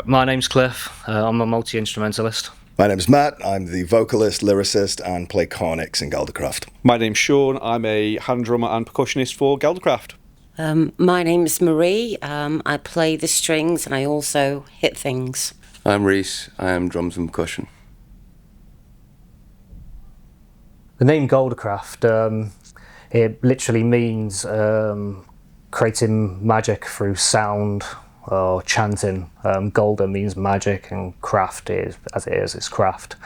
My name's Cliff. I'm a multi-instrumentalist. My name's Matt. I'm the vocalist, lyricist, and play cornix in Galdorcraeft. My name's Sean. I'm a hand drummer and percussionist for Galdorcraeft. My name's Marie. I play the strings and I also hit things. I'm Reese. I am drums and percussion. The name Galdorcraeft, it literally means creating magic through sound or chanting. Golda means magic and craft is, as it is, it's craft.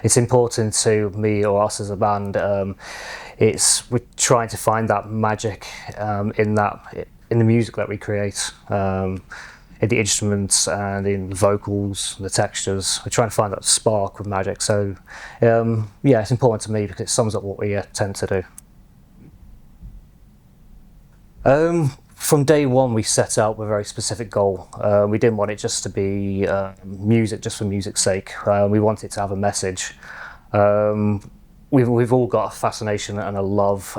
It's important to me or us as a band. We're trying to find that magic in the music that we create, in the instruments and in the vocals, the textures. We're trying to find that spark of magic. So yeah, it's important to me because it sums up what we tend to do. From day one, we set out with a very specific goal. We didn't want it just to be music just for music's sake. We wanted to have a message. We've all got a fascination and a love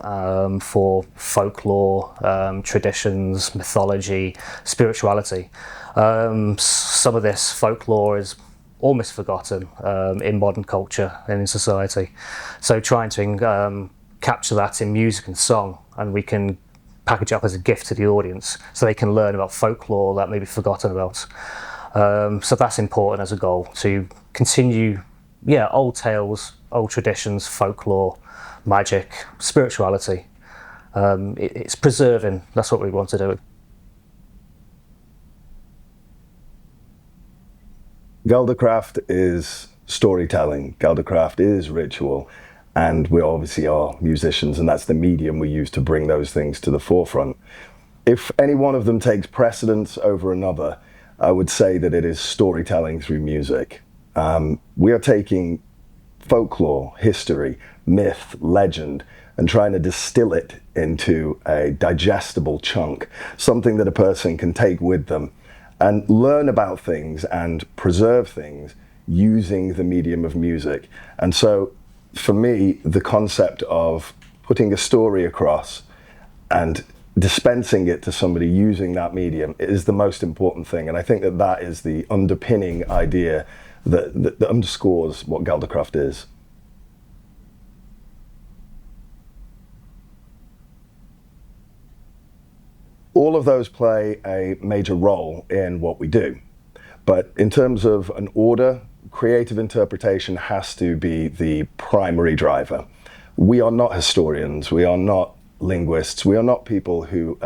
for folklore, traditions, mythology, spirituality. Some of this folklore is almost forgotten in modern culture and in society. So trying to capture that in music and song, and we can package it up as a gift to the audience so they can learn about folklore that may be forgotten about. So that's important as a goal, to continue old tales, old traditions, folklore, magic, spirituality. It's preserving, that's what we want to do. Galdorcraeft is storytelling. Galdorcraeft is ritual. And we obviously are musicians, and that's the medium we use to bring those things to the forefront. If any one of them takes precedence over another, I would say that it is storytelling through music. We are taking folklore, history, myth, legend, and trying to distill it into a digestible chunk, something that a person can take with them and learn about things and preserve things using the medium of music. And so, for me, the concept of putting a story across and dispensing it to somebody using that medium is the most important thing. And I think that that is the underpinning idea that underscores what Galdorcraeft is. All of those play a major role in what we do. But in terms of an order, creative interpretation has to be the primary driver. We are not historians, we are not linguists, we are not people who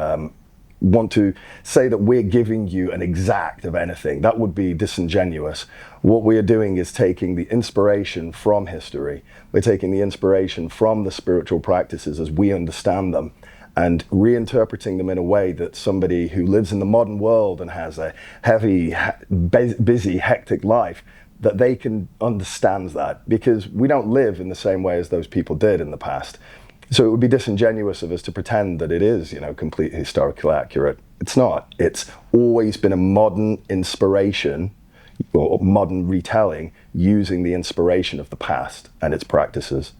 want to say that we're giving you an exact of anything. That would be disingenuous. What we are doing is taking the inspiration from history, we're taking the inspiration from the spiritual practices as we understand them, and reinterpreting them in a way that somebody who lives in the modern world and has a heavy, busy, hectic life, that they can understand that, because we don't live in the same way as those people did in the past. So it would be disingenuous of us to pretend that it is, completely historically accurate. It's not. It's always been a modern inspiration or modern retelling using the inspiration of the past and its practices.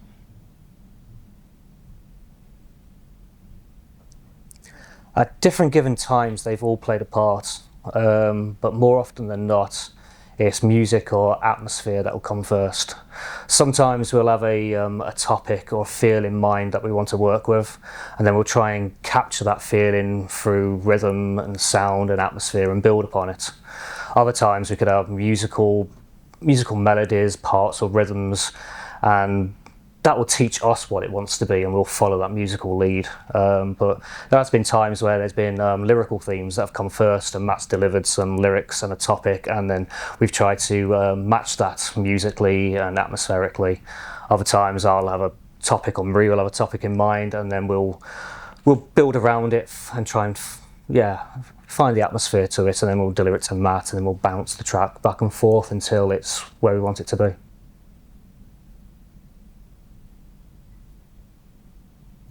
At different given times, they've all played a part, but more often than not, it's music or atmosphere that will come first. Sometimes we'll have a topic or feel in mind that we want to work with, and then we'll try and capture that feeling through rhythm and sound and atmosphere and build upon it. Other times we could have musical melodies, parts or rhythms, and that will teach us what it wants to be, and we'll follow that musical lead. But there has been times where there's been lyrical themes that have come first, and Matt's delivered some lyrics and a topic, and then we've tried to match that musically and atmospherically. Other times I'll have a topic, or Marie will have a topic in mind, and then we'll build around it and try and find the atmosphere to it, and then we'll deliver it to Matt, and then we'll bounce the track back and forth until it's where we want it to be.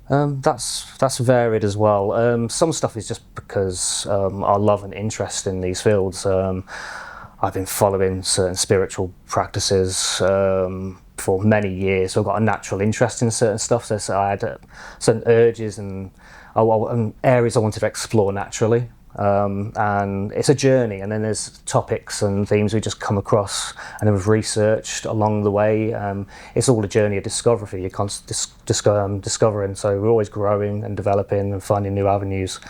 That's varied as well. Some stuff is just because our love and interest in these fields. I've been following certain spiritual practices for many years, so I've got a natural interest in certain stuff. So I had certain urges and areas I wanted to explore naturally. and it's a journey, and then there's topics and themes we just come across and then we've researched along the way. It's all a journey of discovery. You're constantly discovering, so we're always growing and developing and finding new avenues.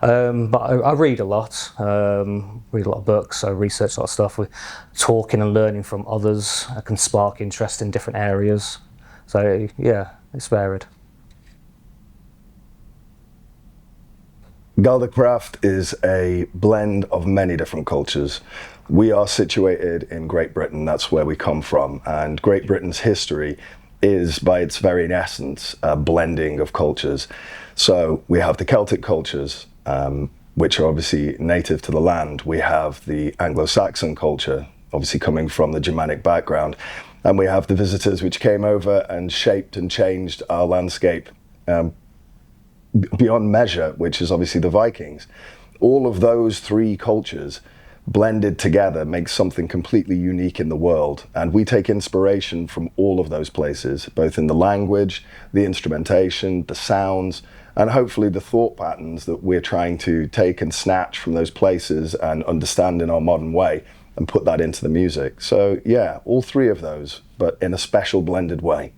But I read a lot, read a lot of books, I research a lot of stuff. We're talking and learning from others can spark interest in different areas. So yeah, it's varied. Galdorcraeft is a blend of many different cultures. We are situated in Great Britain, that's where we come from, and Great Britain's history is, by its very essence, a blending of cultures. So we have the Celtic cultures, which are obviously native to the land. We have the Anglo-Saxon culture, obviously coming from the Germanic background, and we have the visitors which came over and shaped and changed our landscape beyond measure, which is obviously the Vikings. All of those three cultures blended together makes something completely unique in the world, and we take inspiration from all of those places, both in the language, the instrumentation, the sounds, and hopefully the thought patterns that we're trying to take and snatch from those places and understand in our modern way and put that into the music. So yeah, all three of those, but in a special blended way.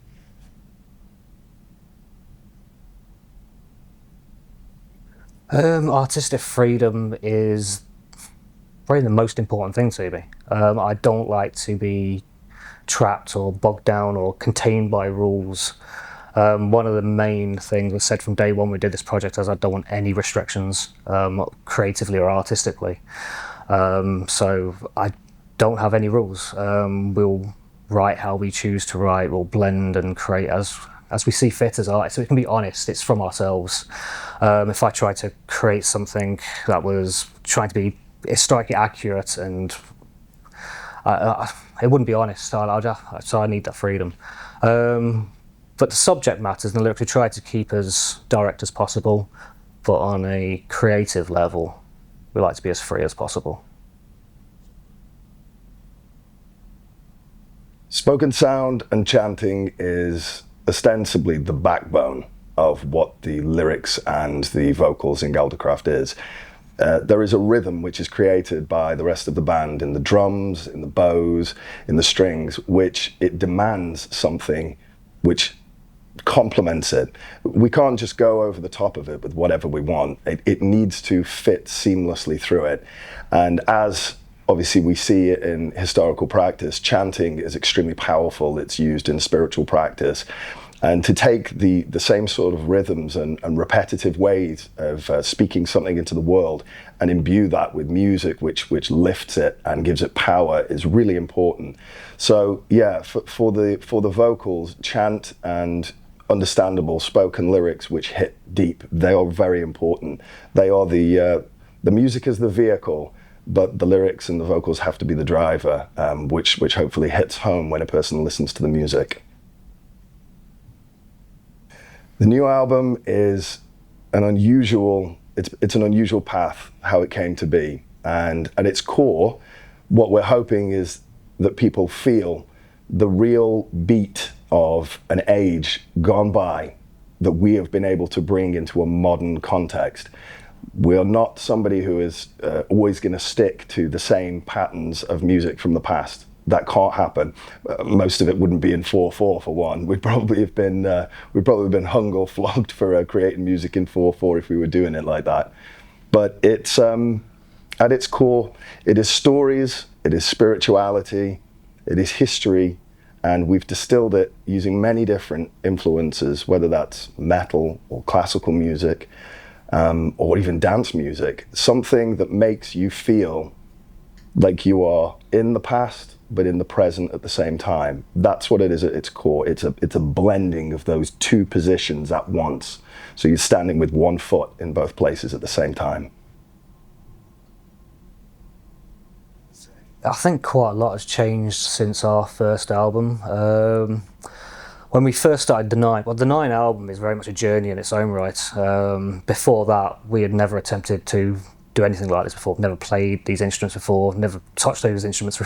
Artistic freedom is probably the most important thing to me. I don't like to be trapped or bogged down or contained by rules. One of the main things was said from day one we did this project is I don't want any restrictions, creatively or artistically. So I don't have any rules. We'll write how we choose to write, we'll blend and create as we see fit as artists, so we can be honest, it's from ourselves. If I tried to create something that was trying to be historically accurate and it wouldn't be honest, so I need that freedom. But the subject matters and the lyrics we try to keep as direct as possible, but on a creative level, we like to be as free as possible. Spoken sound and chanting is ostensibly the backbone of what the lyrics and the vocals in Galdorcraeft is. There is a rhythm which is created by the rest of the band in the drums, in the bows, in the strings, which it demands something which complements it. We can't just go over the top of it with whatever we want. It needs to fit seamlessly through it. And as obviously we see it in historical practice, chanting is extremely powerful. It's used in spiritual practice. And to take the same sort of rhythms and repetitive ways of speaking something into the world and imbue that with music which lifts it and gives it power is really important. So yeah, for the vocals, chant and understandable spoken lyrics which hit deep, they are very important. They are the music is the vehicle, but the lyrics and the vocals have to be the driver, which hopefully hits home when a person listens to the music. The new album is an unusual, it's an unusual path, how it came to be. And at its core, what we're hoping is that people feel the real beat of an age gone by that we have been able to bring into a modern context. We're not somebody who is always going to stick to the same patterns of music from the past. That can't happen. Most of it wouldn't be in 4/4 for one. We'd probably have been hung or flogged for creating music in 4/4 if we were doing it like that. But it's at its core, it is stories, it is spirituality, it is history, and we've distilled it using many different influences, whether that's metal or classical music, or even dance music. Something that makes you feel like you are in the past, but in the present at the same time. That's what it is at its core. It's a blending of those two positions at once. So you're standing with one foot in both places at the same time. I think quite a lot has changed since our first album. When we first started the Nine album is very much a journey in its own right. Before that, we had never attempted to do anything like this before. I've never played these instruments before, never touched those instruments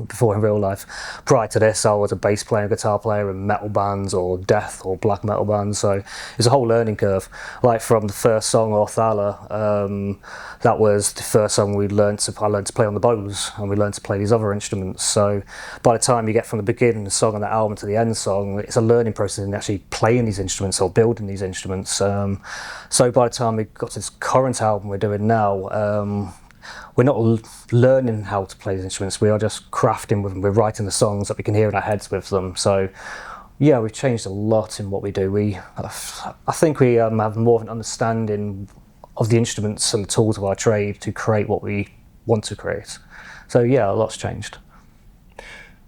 before in real life. Prior to this, I was a bass player, guitar player in metal bands or death or black metal bands, so it's a whole learning curve. Like from the first song, Othala, that was the first song I learned to play on the bows, and we learned to play these other instruments. So by the time you get from the beginning of the song on that album to the end song, it's a learning process in actually playing these instruments or building these instruments. So by the time we got to this current album we're doing now, we're not learning how to play these instruments, we are just crafting with them, we're writing the songs that we can hear in our heads with them. So yeah, we've changed a lot in what we do. I think we have more of an understanding of the instruments and the tools of our trade to create what we want to create. So yeah, a lot's changed.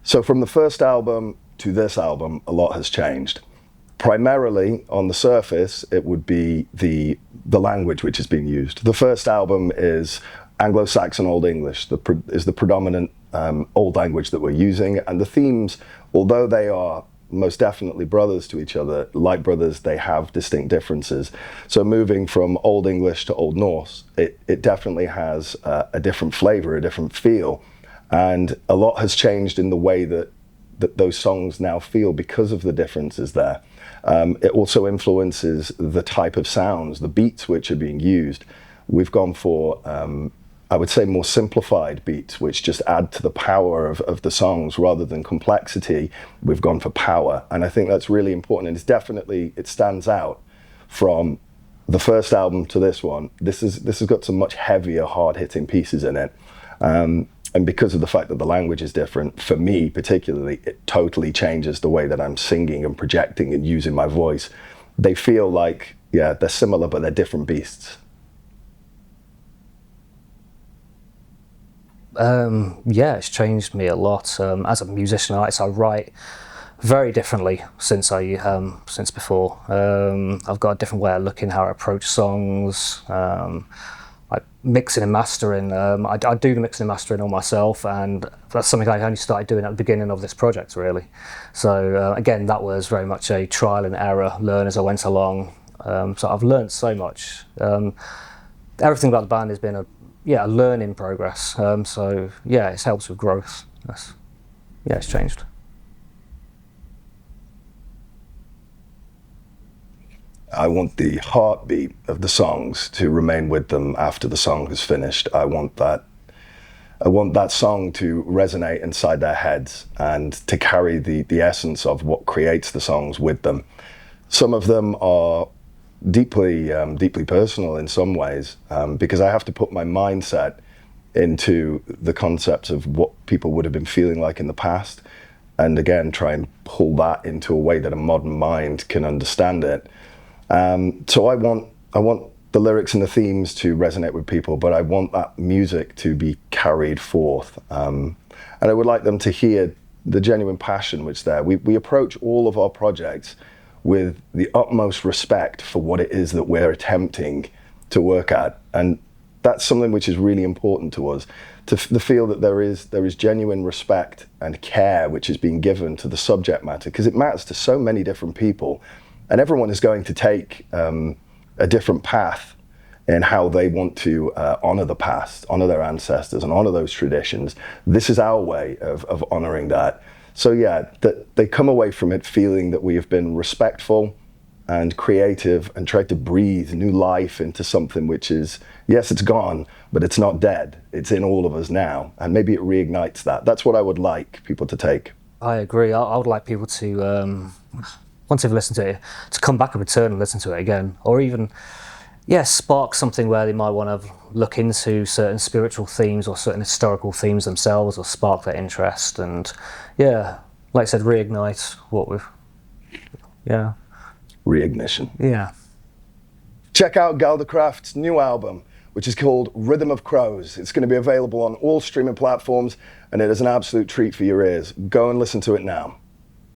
So from the first album to this album, a lot has changed. Primarily, on the surface, it would be the language which is being used. The first album is Anglo-Saxon Old English, is the predominant old language that we're using, and the themes, although they are most definitely brothers to each other, like brothers, they have distinct differences. So moving from Old English to Old Norse, it definitely has a different flavor, a different feel, and a lot has changed in the way that those songs now feel because of the differences there. It also influences the type of sounds, the beats which are being used. We've gone for, I would say, more simplified beats, which just add to the power of the songs rather than complexity. We've gone for power, and I think that's really important, and it stands out from the first album to this one. This has got some much heavier, hard-hitting pieces in it. And because of the fact that the language is different, for me particularly, it totally changes the way that I'm singing and projecting and using my voice. They feel like, yeah, they're similar, but they're different beasts. Yeah, it's changed me a lot. As a musician, artist, I write very differently since before. I've got a different way of looking how I approach songs. Like mixing and mastering, I do the mixing and mastering all myself, and that's something I only started doing at the beginning of this project, really. So again, that was very much a trial and error, learn as I went along. So I've learned so much. Everything about the band has been a learning progress. So yeah, it helps with growth. It's changed. I want the heartbeat of the songs to remain with them after the song is finished. I want that song to resonate inside their heads and to carry the essence of what creates the songs with them. Some of them are deeply personal in some ways, because I have to put my mindset into the concept of what people would have been feeling like in the past, and again try and pull that into a way that a modern mind can understand it. So I want the lyrics and the themes to resonate with people, but I want that music to be carried forth, and I would like them to hear the genuine passion which is there. We approach all of our projects with the utmost respect for what it is that we're attempting to work at, and that's something which is really important to us, to feel that there is genuine respect and care which is being given to the subject matter, because it matters to so many different people. And everyone is going to take a different path in how they want to honor the past, honor their ancestors, and honor those traditions. This is our way of honoring that. So yeah, that they come away from it feeling that we have been respectful and creative and tried to breathe new life into something which is, yes, it's gone, but it's not dead. It's in all of us now. And maybe it reignites that. That's what I would like people to take. I agree. I would like people to, once they've listened to it, to come back and return and listen to it again, or even, spark something where they might want to look into certain spiritual themes or certain historical themes themselves, or spark their interest, and like I said, reignite what we've, Reignition. Yeah. Check out Galdorcraeft's new album, which is called Rhythm of Crows. It's going to be available on all streaming platforms, and it is an absolute treat for your ears. Go and listen to it now.